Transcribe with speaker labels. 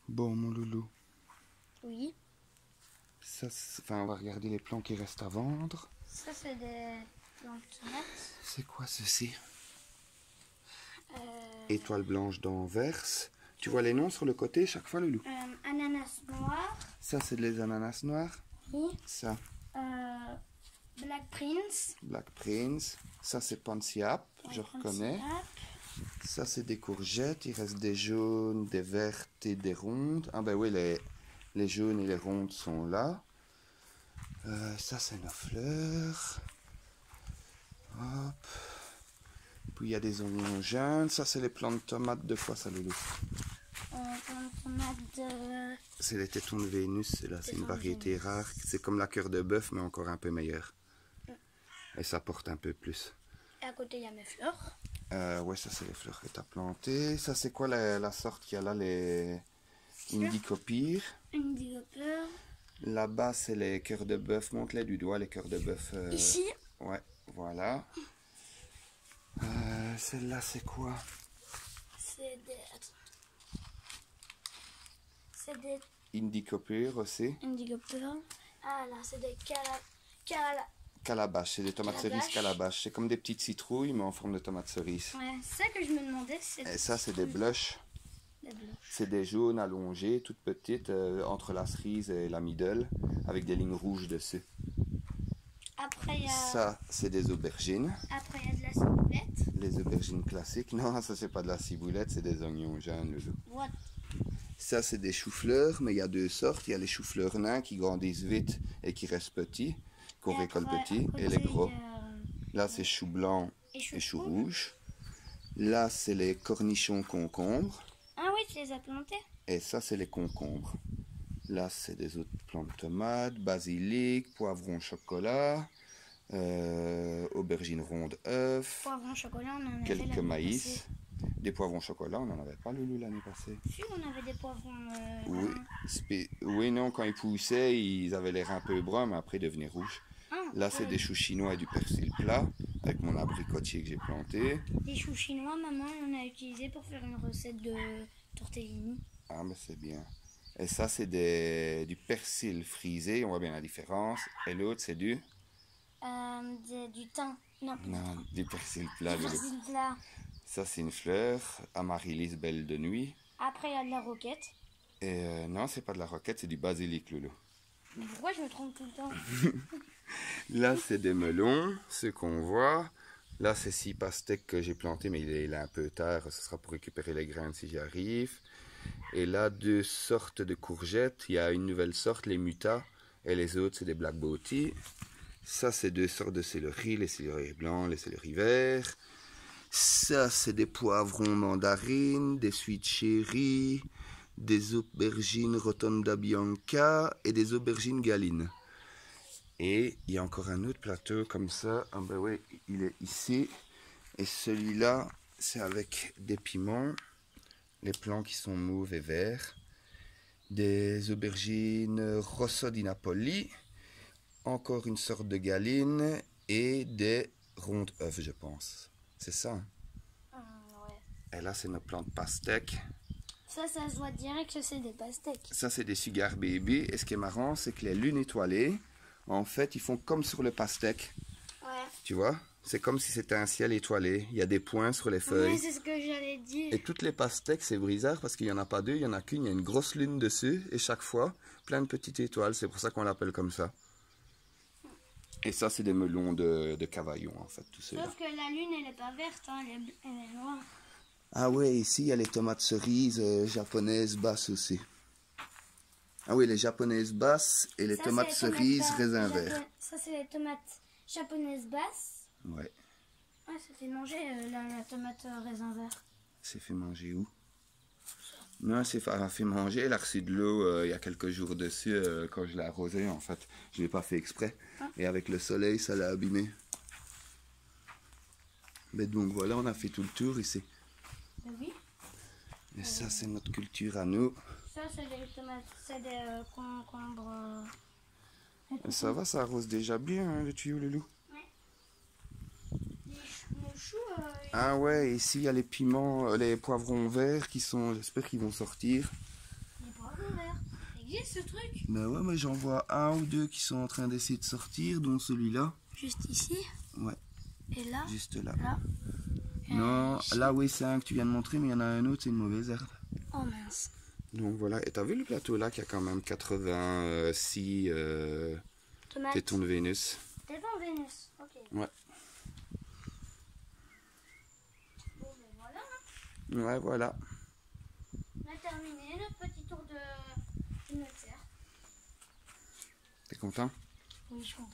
Speaker 1: Bon, mon loulou,
Speaker 2: Oui.
Speaker 1: ça, enfin, on va regarder les plants qui restent à vendre.
Speaker 2: Ça, c'est des plants de tomates.
Speaker 1: C'est quoi ceci?
Speaker 2: Euh,
Speaker 1: Étoile blanche d'Anvers. Tu vois les noms sur le côté chaque fois, loulou?
Speaker 2: ananas noir.
Speaker 1: Ça, c'est les ananas noirs.
Speaker 2: Oui.
Speaker 1: Ça,
Speaker 2: Black Prince.
Speaker 1: Black Prince. Ça, c'est Pansiap, je reconnais. Ça, c'est des courgettes. Il reste des jaunes, des vertes et des rondes. Ah ben oui, les jaunes et les rondes sont là. Ça, c'est nos fleurs. Hop. Puis il y a des oignons jaunes. Ça, c'est les plants de tomates. De quoi ça, loulou?
Speaker 2: Tomates de...
Speaker 1: C'est les tétons de Vénus. Là, c'est une variété rare. C'est comme la cœur de bœuf, mais encore un peu meilleure. Et ça porte un peu plus.
Speaker 2: Et à côté, il y a mes fleurs.
Speaker 1: Ouais, ça, c'est les fleurs que tu as plantées. Ça, c'est quoi la sorte qu'il y a là? Les Indicopyres.
Speaker 2: Indigoper.
Speaker 1: Là-bas, c'est les cœurs de bœuf. Montre-les du doigt, les cœurs de bœuf.
Speaker 2: Ici.
Speaker 1: Ouais, voilà. Celle-là, c'est quoi?
Speaker 2: C'est des... C'est des
Speaker 1: Indicopyres aussi.
Speaker 2: Indigoper. Ah là, c'est des
Speaker 1: Calabash, c'est des tomates cerises calabash. C'est comme des petites citrouilles, mais en forme de tomates cerises.
Speaker 2: Ouais, c'est ça que je me demandais.
Speaker 1: Et ça, c'est des blushs. C'est des jaunes allongés, toutes petites, entre la cerise et la middle, avec des lignes rouges dessus.
Speaker 2: Après, il y a...
Speaker 1: Ça, c'est des aubergines.
Speaker 2: Après, il y a de la ciboulette.
Speaker 1: Les aubergines classiques. Non, ça, c'est pas de la ciboulette, c'est des oignons jaunes, loulou.
Speaker 2: What?
Speaker 1: Ça, c'est des choux-fleurs, mais il y a deux sortes. Il y a les choux-fleurs nains qui grandissent vite et qui restent petits, qu'on récolte petits, et les gros. Là, c'est choux blancs et choux rouges. Là, c'est les cornichons concombres.
Speaker 2: Ah oui, tu les as plantés.
Speaker 1: Et ça, c'est les concombres. Là, c'est des autres plants de tomates, basilic, poivron chocolat, aubergines rondes œufs,
Speaker 2: Poivron chocolat, on en avait
Speaker 1: quelques
Speaker 2: l'année
Speaker 1: maïs.
Speaker 2: passée.
Speaker 1: Des poivrons chocolat, on n'en avait pas, loulou, l'année passée.
Speaker 2: Si, on avait des poivrons...
Speaker 1: Oui. Oui, non, quand ils poussaient, ils avaient l'air un peu bruns, mais après ils devenaient rouges. Là, c'est des choux chinois et du persil plat, avec mon abricotier que j'ai planté.
Speaker 2: Les choux chinois, maman, on a utilisé pour faire une recette de tortellini.
Speaker 1: Ah, mais c'est bien. Et ça, c'est du persil frisé, on voit bien la différence. Et l'autre, c'est du
Speaker 2: Du thym. Non,
Speaker 1: du persil plat.
Speaker 2: du persil plat.
Speaker 1: Ça, c'est une fleur, amaryllis belle de nuit.
Speaker 2: Après, il y a de la roquette.
Speaker 1: Et non, c'est pas de la roquette, c'est du basilic, loulou.
Speaker 2: Mais pourquoi je me trompe tout le temps?
Speaker 1: Là, c'est des melons, ce qu'on voit. Là, c'est 6 pastèques que j'ai plantés, mais il est un peu tard. Ce sera pour récupérer les graines si j'y arrive. Et là, 2 sortes de courgettes. Il y a une nouvelle sorte, les mutas. Et les autres, c'est des black beauty. Ça, c'est 2 sortes de céleri. Les céleri blancs, les céleri verts. Ça, c'est des poivrons mandarines, des sweet cherry, des aubergines rotonda bianca et des aubergines galines. Et il y a encore un autre plateau comme ça. Ah ben oui, il est ici. Et celui-là, c'est avec des piments, les plants qui sont mauves et verts, des aubergines rosso di Napoli, encore une sorte de galine et des rondes œufs, je pense. C'est ça.
Speaker 2: Ouais.
Speaker 1: Et là, c'est nos plants de pastèques.
Speaker 2: Ça se voit direct que c'est des pastèques.
Speaker 1: Ça, c'est des sugar baby. Et ce qui est marrant, c'est que les lunes étoilées, en fait, ils font comme sur le pastèque.
Speaker 2: Ouais.
Speaker 1: Tu vois? C'est comme si c'était un ciel étoilé. Il y a des points sur les feuilles.
Speaker 2: Oui, c'est ce que j'allais dire.
Speaker 1: Et toutes les pastèques, c'est bizarre parce qu'il n'y en a pas 2, il n'y en a qu'une. Il y a une grosse lune dessus. Et chaque fois, plein de petites étoiles. C'est pour ça qu'on l'appelle comme ça. Et ça, c'est des melons de Cavaillon, en fait, tout ceux-là.
Speaker 2: Sauf que la lune, elle n'est pas verte, hein, elle est noire.
Speaker 1: Ah ouais, ici, il y a les tomates cerises japonaises basses aussi. Ah oui, les japonaises basses et les tomates cerises raisin vert.
Speaker 2: Ça, c'est les tomates japonaises basses.
Speaker 1: Ouais.
Speaker 2: Ouais, ça fait manger la tomate raisin vert.
Speaker 1: C'est fait manger où? Non, c'est fait manger. Elle a reçu de l'eau il y a quelques jours dessus quand je l'ai arrosée, en fait. Je ne l'ai pas fait exprès. Et avec le soleil, ça l'a abîmé. Mais donc voilà, on a fait tout le tour ici.
Speaker 2: Oui.
Speaker 1: Et ça, c'est notre culture à nous.
Speaker 2: Ça, c'est des tomates, c'est des concombres.
Speaker 1: Ça va, ça arrose déjà bien, hein, le tuyau, Loulou.
Speaker 2: Les choux,
Speaker 1: Ah ouais, ici, il y a les piments, les poivrons verts qui sont... J'espère qu'ils vont sortir.
Speaker 2: les existe ce truc?
Speaker 1: Ben ouais, mais j'en vois un ou deux qui sont en train d'essayer de sortir, dont celui-là.
Speaker 2: Juste ici?
Speaker 1: Ouais.
Speaker 2: Et là?
Speaker 1: Juste là.
Speaker 2: Là?
Speaker 1: Non,
Speaker 2: ici.
Speaker 1: là oui, c'est un que tu viens de montrer, mais il y en a un autre, c'est une mauvaise herbe.
Speaker 2: Oh mince.
Speaker 1: Donc voilà, et t'as vu le plateau là qui a quand même 86
Speaker 2: Tomate.
Speaker 1: tétons de Vénus.
Speaker 2: Tétons de Vénus, ok.
Speaker 1: Ouais.
Speaker 2: Bon, ben voilà.
Speaker 1: Ouais, voilà.
Speaker 2: On a terminé notre petit tour de notre serre.
Speaker 1: T'es content?
Speaker 2: Oui, je suis contente.